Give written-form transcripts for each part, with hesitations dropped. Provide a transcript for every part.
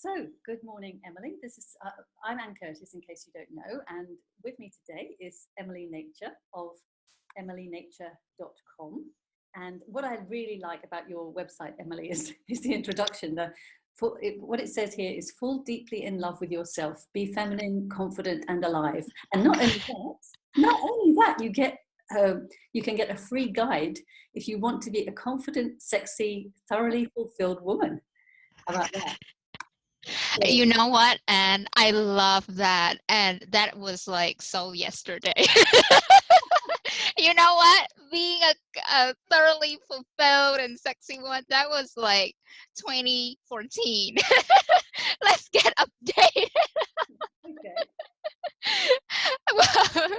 So, good morning, Emily. This is I'm Anne Curtis, in case you don't know, and with me today is Emily Nature of emilynature.com. And what I really like about your website, Emily, is the introduction. What it says here is fall deeply in love with yourself, be feminine, confident, and alive. And not only that, you can get a free guide if you want to be a confident, sexy, thoroughly fulfilled woman. How about that? You know what? And I love that. And that was like so yesterday. You know what? Being a thoroughly fulfilled and sexy one, that was like 2014. Let's get updated. Okay. Well,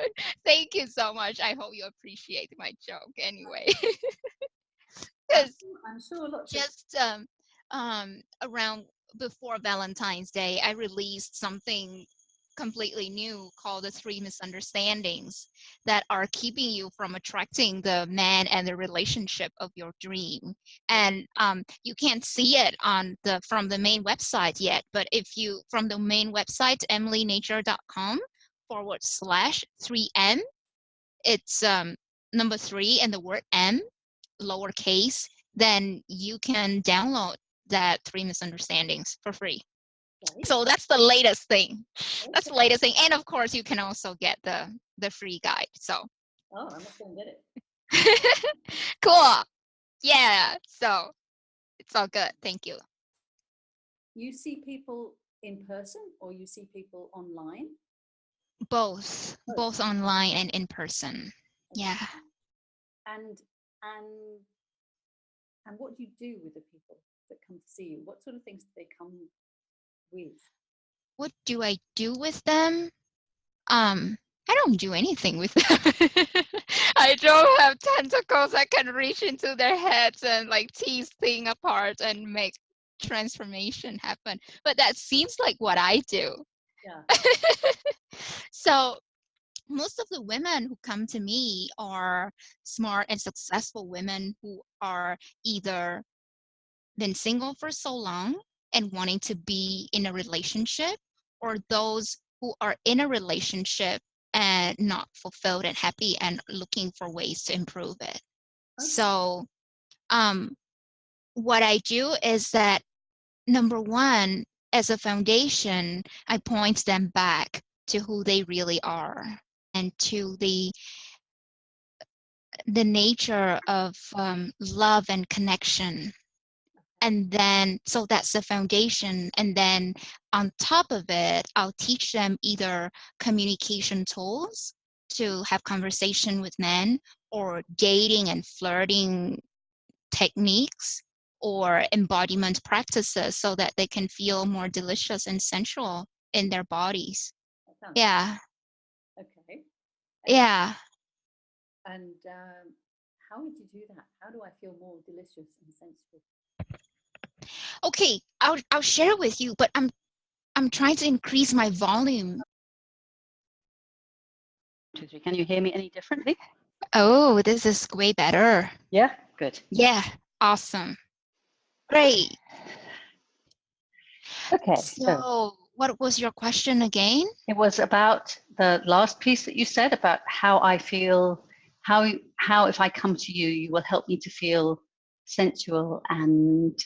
thank you so much. I hope you appreciate my joke anyway. Because I'm sure lots of just around before Valentine's Day, I released something completely new called the 3 misunderstandings that are keeping you from attracting the man and the relationship of your dream. And you can't see it from the main website yet, but if you from the main website emilynature.com/3M, it's number 3 and the word M lowercase, then you can download that 3 misunderstandings for free. right. So that's the latest thing. That's the latest thing. And of course, you can also get the free guide. So Oh, I must go and get it. cool. Yeah. So it's all good. Thank you. You see people in person or you see people online? Both online and in person. Yeah. And and and what do you do with the people that come to see you? What sort of things do they come with? What do I do with them? I don't do anything with them. I don't have tentacles that can reach into their heads and like tease things apart and make transformation happen. But that seems like what I do. Yeah. So most of the women who come to me are smart and successful women who are either been single for so long and wanting to be in a relationship, or those who are in a relationship and not fulfilled and happy and looking for ways to improve it. Okay. So what I do is that, number one, as a foundation, I point them back to who they really are and to the nature of love and connection. And then, so that's the foundation. And then on top of it, I'll teach them either communication tools to have conversation with men, or dating and flirting techniques, or embodiment practices so that they can feel more delicious and sensual in their bodies. Yeah. Okay. Yeah. And how would you do that? How do I feel more delicious and sensual? Okay, I'll share with you, but I'm trying to increase my volume. 2, 3. Can you hear me any differently? Oh, this is way better. Yeah, good. Yeah, awesome. Great. Okay, So what was your question again? it was about the last piece that you said about how I feel, how if I come to you, you will help me to feel sensual and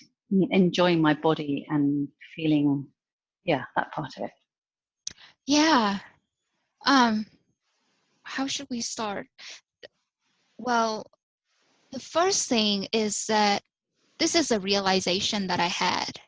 enjoying my body and feeling, that part of it. Yeah. How should we start? Well, the first thing is that this is a realization that I had.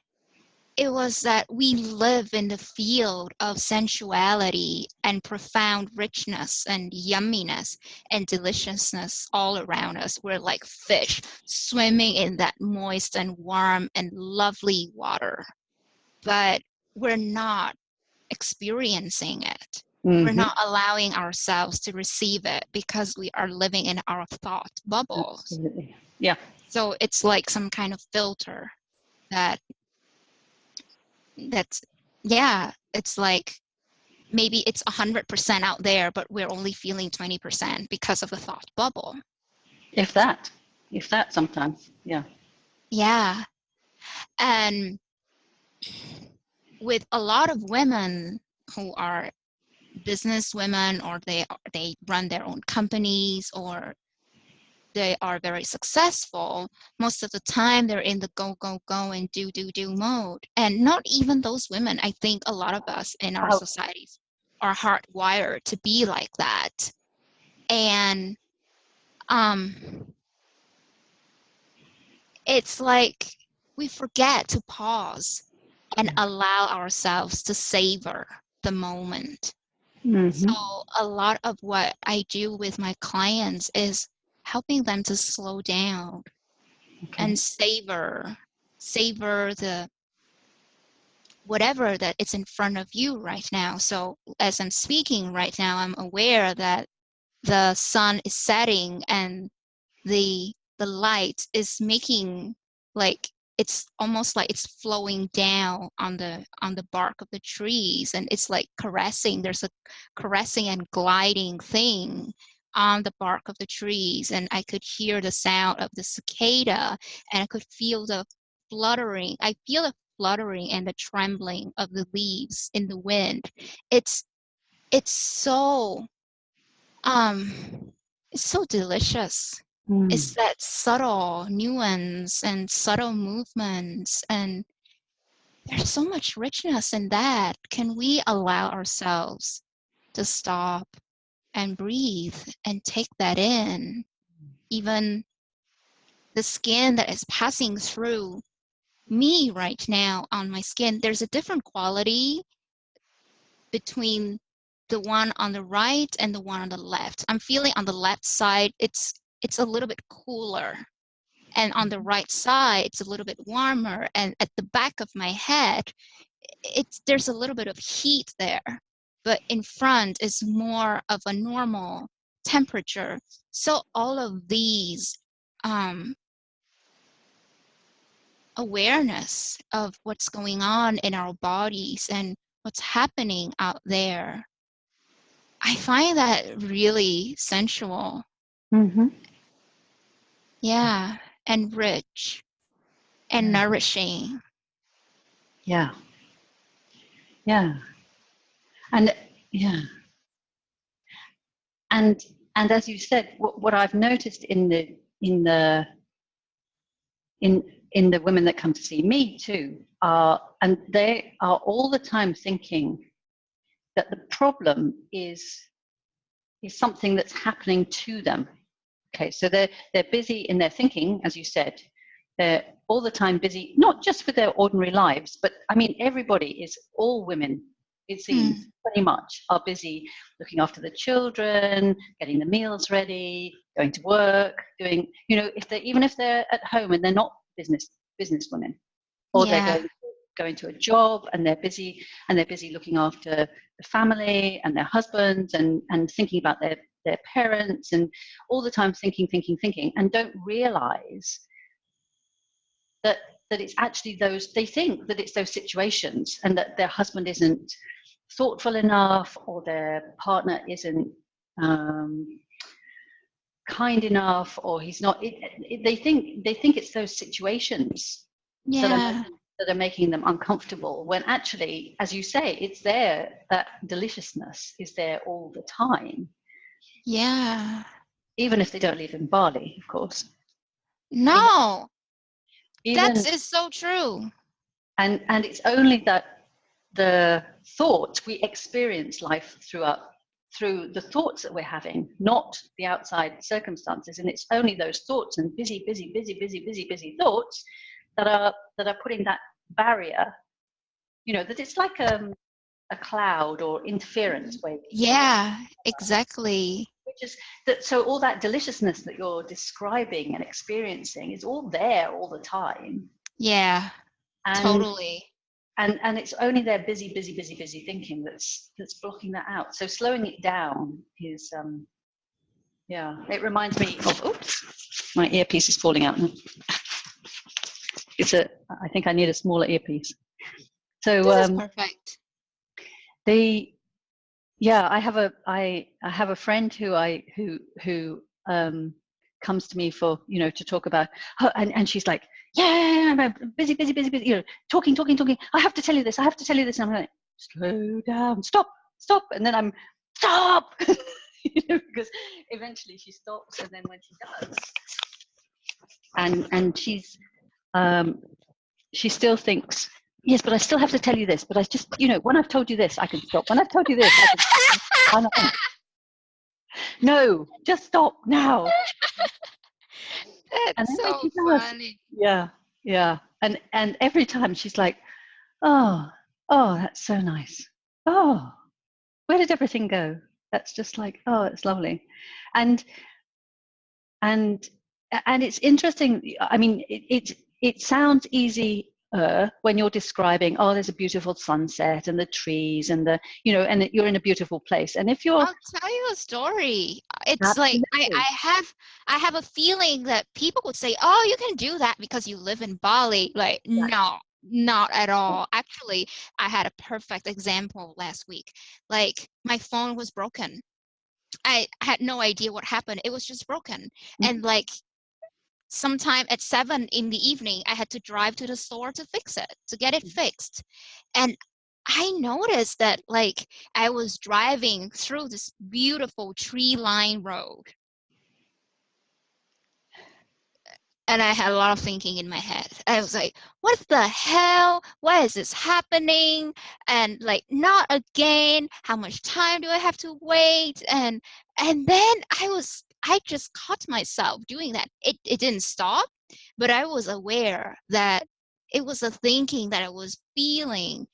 It was that we live in the field of sensuality and profound richness and yumminess and deliciousness all around us. We're like fish swimming in that moist and warm and lovely water, but we're not experiencing it. We're not allowing ourselves to receive it because we are living in our thought bubbles. Absolutely. Yeah. So it's like some kind of filter it's like maybe it's 100% out there, but we're only feeling 20% because of the thought bubble. If that sometimes. Yeah. Yeah. And with a lot of women who are business women, or they run their own companies, or they are very successful, most of the time they're in the go, go, go and do, do, do mode. And not even those women. I think a lot of us in our Oh, societies are hardwired to be like that. And it's like we forget to pause and allow ourselves to savor the moment. So a lot of what I do with my clients is helping them to slow down and savor the whatever that it's in front of you right now. So as I'm speaking right now, I'm aware that the sun is setting and the light is making, like, it's almost like it's flowing down on the bark of the trees, and it's like caressing. There's a caressing and gliding thing on the bark of the trees, and I could hear the sound of the cicada, and I could feel the fluttering. I feel the fluttering and the trembling of the leaves in the wind. It's so um it's so delicious. It's that subtle nuance and subtle movements, and there's so much richness in that. Can we allow ourselves to stop and breathe and take that in? Even the skin that is passing through me right now on my skin, there's a different quality between the one on the right and the one on the left. I'm feeling on the left side, it's a little bit cooler. And on the right side, it's a little bit warmer. And at the back of my head, there's a little bit of heat there. But in front is more of a normal temperature. So all of these awareness of what's going on in our bodies and what's happening out there, I find that really sensual. Yeah, and rich and nourishing. yeah, yeah, and yeah, and as you said, what I've noticed in the in the women that come to see me too are, and they are all the time thinking that the problem is something that's happening to them. Okay, so they're busy in their thinking, as you said. They're all the time busy, not just with their ordinary lives, but I mean, everybody is, all women, it seems, pretty much are busy looking after the children, getting the meals ready, going to work, doing, you know, even if they're at home and they're not business women, or they're going to a job and they're busy looking after the family and their husbands and thinking about their parents, and all the time thinking, and don't realize that it's actually those, they think that it's those situations, and that their husband isn't thoughtful enough, or their partner isn't kind enough, or he's not. They think it's those situations that are making them uncomfortable, when actually, as you say, it's there, that deliciousness is there all the time. Yeah. Even if they don't live in Bali, of course. No. That is so true. And it's only that the thought, we experience life through the thoughts that we're having, not the outside circumstances. And it's only those thoughts and busy thoughts that are putting that barrier, you know, that it's like a cloud or interference wave. Yeah, exactly. Which is that, so all that deliciousness that you're describing and experiencing is all there all the time. Yeah, totally. And it's only their busy thinking that's blocking that out. So slowing it down is, it reminds me of, oops, my earpiece is falling out now. I think I need a smaller earpiece. So this is perfect. I have a friend who comes to me for, you know, to talk about, and she's like, yeah, I'm busy, you know, talking. I have to tell you this. And I'm like, slow down, stop. And then I'm, stop. You know, because eventually she stops, and then when she does, and she still thinks, yes, but I still have to tell you this. But I just, you know, when I've told you this, I can stop. When I've told you this, I can stop. No, just stop now. And That's then when so she does, funny. yeah, and every time she's like, oh, that's so nice. Oh, where did everything go? That's just like, oh, it's lovely. And it's interesting. I mean, it sounds easy when you're describing, oh, there's a beautiful sunset and the trees and the, you know, and you're in a beautiful place. And if you're, I'll tell you a story. It's like absolutely, I have a feeling that people would say, "Oh, you can do that because you live in Bali." Like, no, not at all. Actually, I had a perfect example last week. Like, my phone was broken. I had no idea what happened. It was just broken. And like sometime at 7 in the evening, I had to drive to the store to fix it, to get it fixed. And I noticed that like I was driving through this beautiful tree-lined road. And I had a lot of thinking in my head. I was like, what the hell? Why is this happening? And like, not again. How much time do I have to wait? And then I just caught myself doing that. It didn't stop, but I was aware that it was a thinking that I was feeling.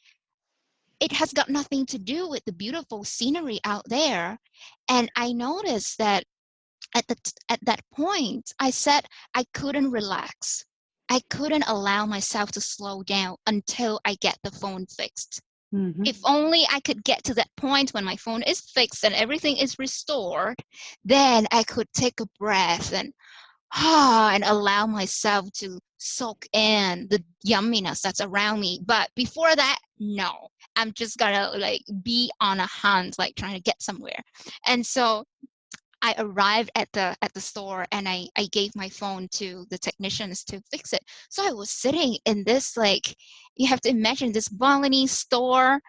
It has got nothing to do with the beautiful scenery out there. And I noticed that at that point, I said I couldn't relax. I couldn't allow myself to slow down until I get the phone fixed. mm-hmm. If only I could get to that point when my phone is fixed and everything is restored, then I could take a breath and allow myself to soak in the yumminess that's around me. But before that, no. I'm just gonna like be on a hunt, like trying to get somewhere. And so I arrived at the store and I gave my phone to the technicians to fix it. So I was sitting in this, like, you have to imagine this Balinese store.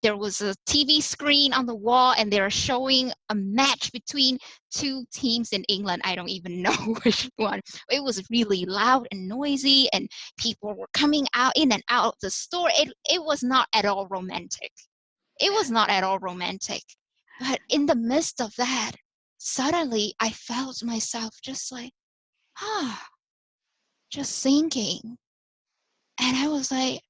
There was a TV screen on the wall and they were showing a match between two teams in England. I don't even know which one. It was really loud and noisy and people were coming out in and out of the store. It was not at all romantic. It was not at all romantic. But in the midst of that, suddenly I felt myself just like, just thinking. And I was like,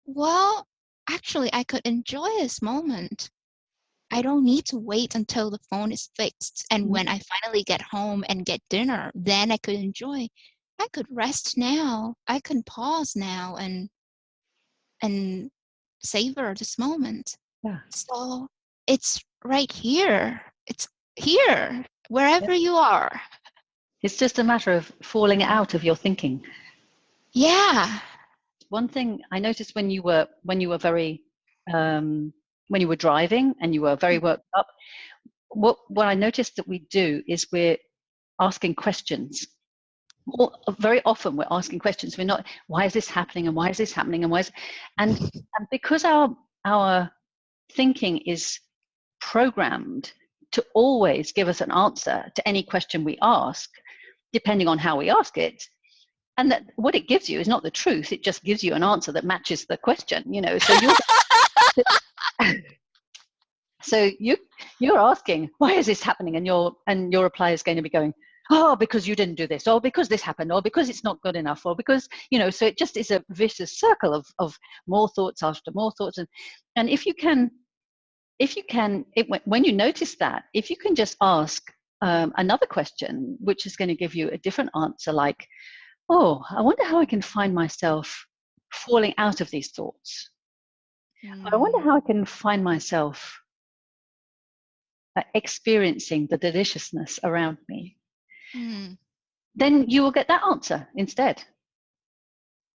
well, actually, I could enjoy this moment. I don't need to wait until the phone is fixed. And when I finally get home and get dinner, then I could enjoy. I could rest now. I can pause now and savor this moment. Yeah. So it's right here. It's here, wherever you are. It's just a matter of falling out of your thinking. Yeah. One thing I noticed when you were very when you were driving and you were very worked up, what I noticed that we do is we're asking questions. Very often we're asking questions. We're not, why is this happening and why is this happening and why is, and because our thinking is programmed to always give us an answer to any question we ask, depending on how we ask it. And that what it gives you is not the truth. It just gives you an answer that matches the question, you know. So you're asking, why is this happening? And your reply is going to be going, oh, because you didn't do this, or because this happened, or because it's not good enough, or because, you know, so it just is a vicious circle of more thoughts after more thoughts. And if you can, when you notice that, if you can just ask another question, which is going to give you a different answer, like, oh, I wonder how I can find myself falling out of these thoughts. I wonder how I can find myself experiencing the deliciousness around me. Then you will get that answer instead.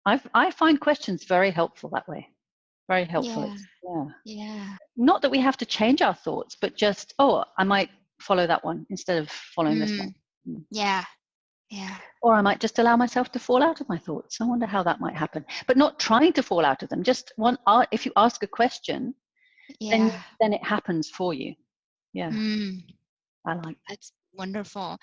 I find questions very helpful that way. Very helpful. Yeah. Not that we have to change our thoughts, but just, oh, I might follow that one instead of following this one. Yeah. Yeah. Or I might just allow myself to fall out of my thoughts. I wonder how that might happen. But not trying to fall out of them. Just if you ask a question, Yeah. then it happens for you. Yeah, Mm, I like that. that's wonderful.